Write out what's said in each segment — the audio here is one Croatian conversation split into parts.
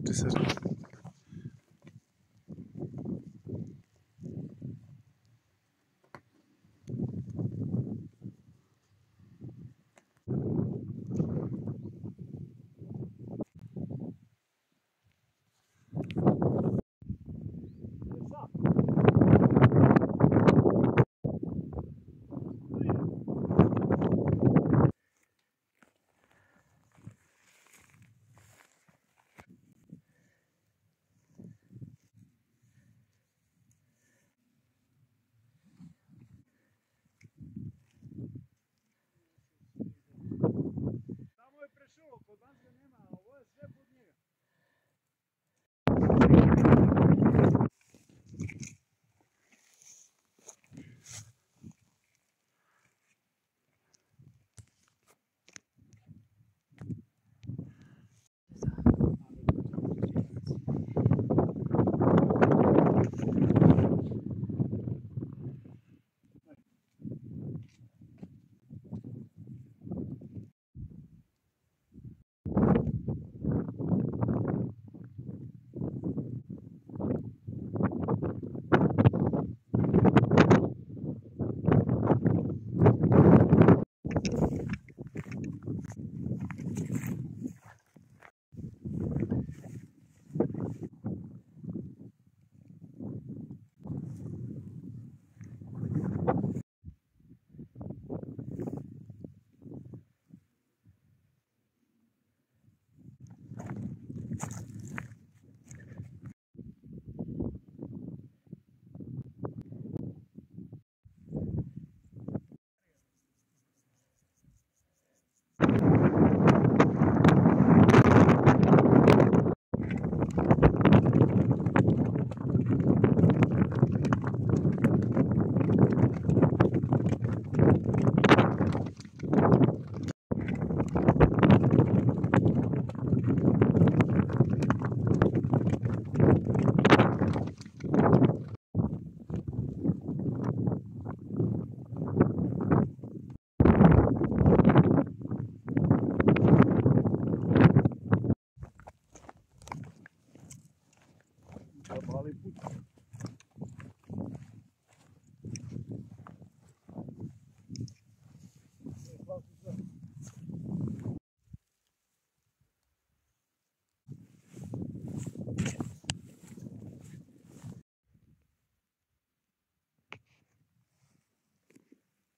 Ti sad.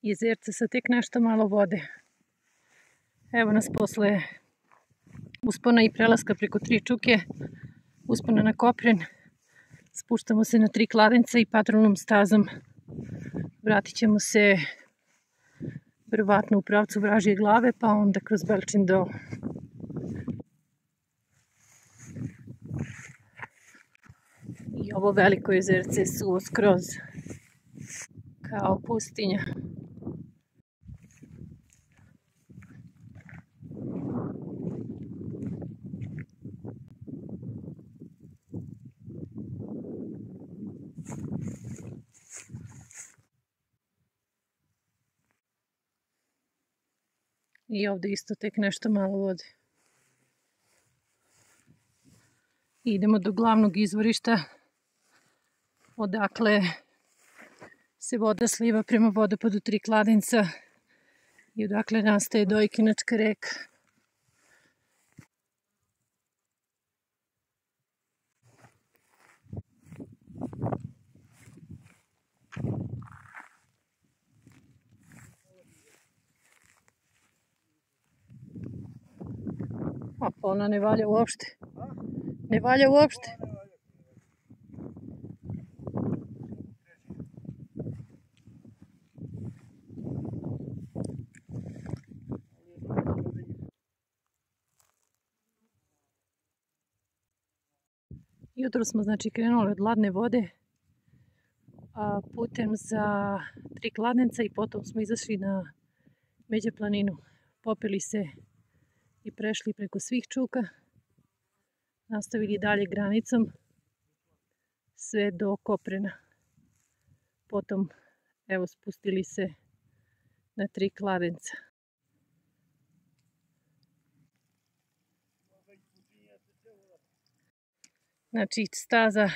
Jezerce sa tek nešto malo vode. Evo nas posle uspona i prelaska preko 3 čuke, uspona na Kopren. Spuštamo se na 3 kladenca i patrolnom stazom vratit ćemo se verovatno u pravcu Vražje glave, pa onda kroz Belčin do. I ovo veliko jezerce je suvo skroz kao pustinja. I ovdje isto tek nešto malo vode. Idemo do glavnog izvorišta odakle se voda sliva prema vodopadu 3 kladenca i odakle nastaje Dojkinačka reka. A pa ona ne valja uopšte. Ne valja uopšte. Jutro smo znači krenuli od ladne vode putem za 3 kladenca i potom smo izašli na Međa planinu. Popeli se i prešli preko svih čuka. Nastavili dalje granicom sve do Koprena. Potom evo spustili se na 3 kladenca. Znači staza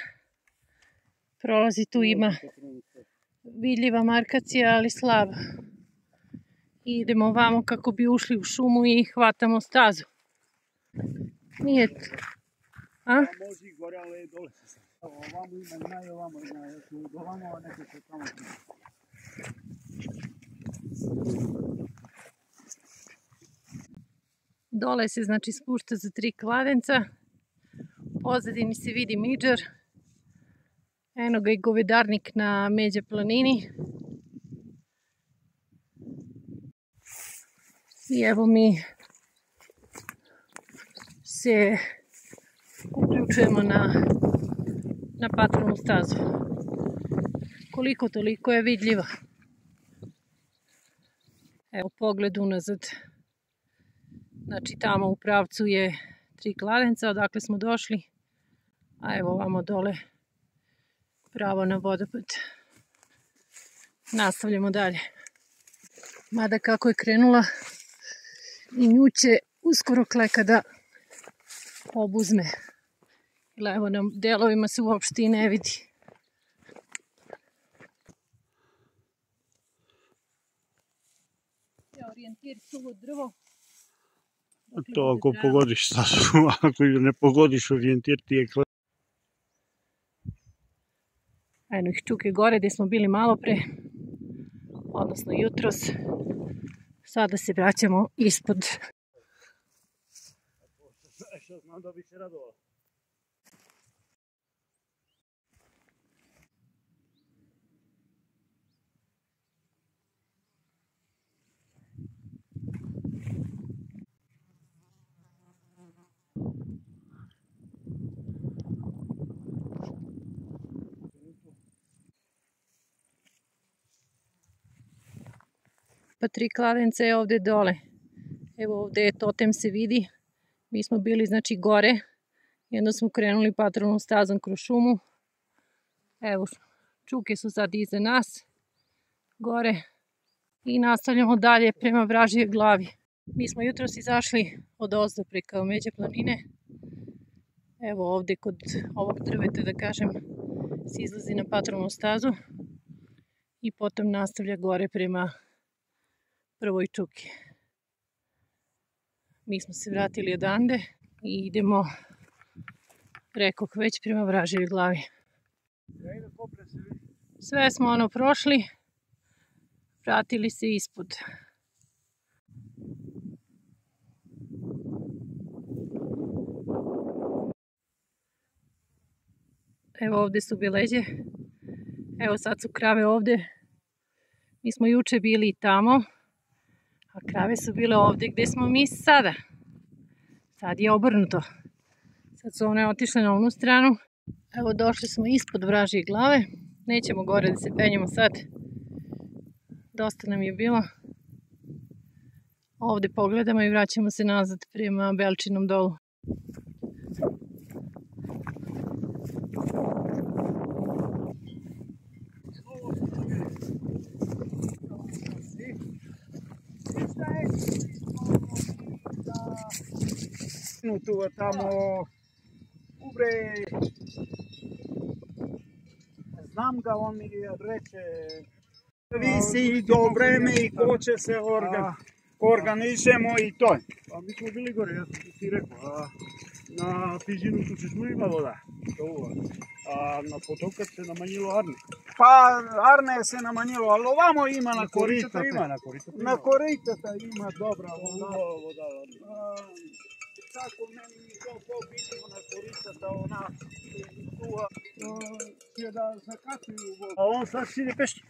prolazi, tu ima vidljiva markacija, ali slaba. I idemo ovamo kako bi ušli u šumu i hvatamo stazu. Nije... A? Može i gore, ali dole se sad. Ovamo ima i ovamo ima. Ovamo neke se tamo. Dole se znači spušta za 3 kladenca. U pozadini se vidi Midžar. Eno ga i govedarnik na Međa planini. I evo mi se uključujemo na patrolnu stazu. Koliko toliko je vidljiva. Evo pogled unazad. Znači tamo u pravcu je 3 kladenca odakle smo došli. A evo ovamo dole pravo na vodopad. Nastavljamo dalje. Mada kako je krenula i nju će uskoro kleka da obuzme. Evo na delovima se uopšte i ne vidi. Orijentir suvo drvo. To ako pogodiš stazu, ako ne pogodiš orijentir ti je klep. Eno ih čuke gore gdje smo bili malo pre, odnosno jutros. Sada se vraćamo ispod. Što znam da bi se radovala. Pa 3 kladence je ovdje dole. Evo ovdje je totem se vidi. Mi smo bili znači gore. I onda smo krenuli patrolnom stazom kroz šumu. Evo čuke su sad iza nas. Gore. I nastavljamo dalje prema Vražijoj glavi. Mi smo jutros izašli od ozdo preko Međe planine. Evo ovdje kod ovog drveta da kažem se izlazi na patrolnu stazu. I potom nastavlja gore prema Prvoj čuki. Mi smo se vratili odande i idemo, rekoh već, prema Vražijoj glavi. Sve smo ono prošli, vratili se ispod. Evo ovdje su bileđe, evo sad su krave ovdje. Mi smo juče bili tamo. A krave su bile ovdje gdje smo mi sada. Sad je obrnuto. Sad su one otišle na onu stranu. Evo došli smo ispod Vražije glave. Nećemo gore da se penjemo sad. Dosta nam je bilo. Ovdje pogledamo i vraćamo se nazad prema Belčinom dolu. Tu tamo ubre, znam ga, on mi reče, visi do vreme i ko će se organizujemo i to. Pa mi smo bili gore, ja sam ti rekao, na Fižinu tu se smuliva voda, a na potokad se namanjilo Arne. Pa Arne se namanjilo, ali ovamo ima na koritata. Na koritata ima dobra voda. Tako meni to pobitimo na koritata, ona tuha će da zakatuju vodu. A on sad side pešti.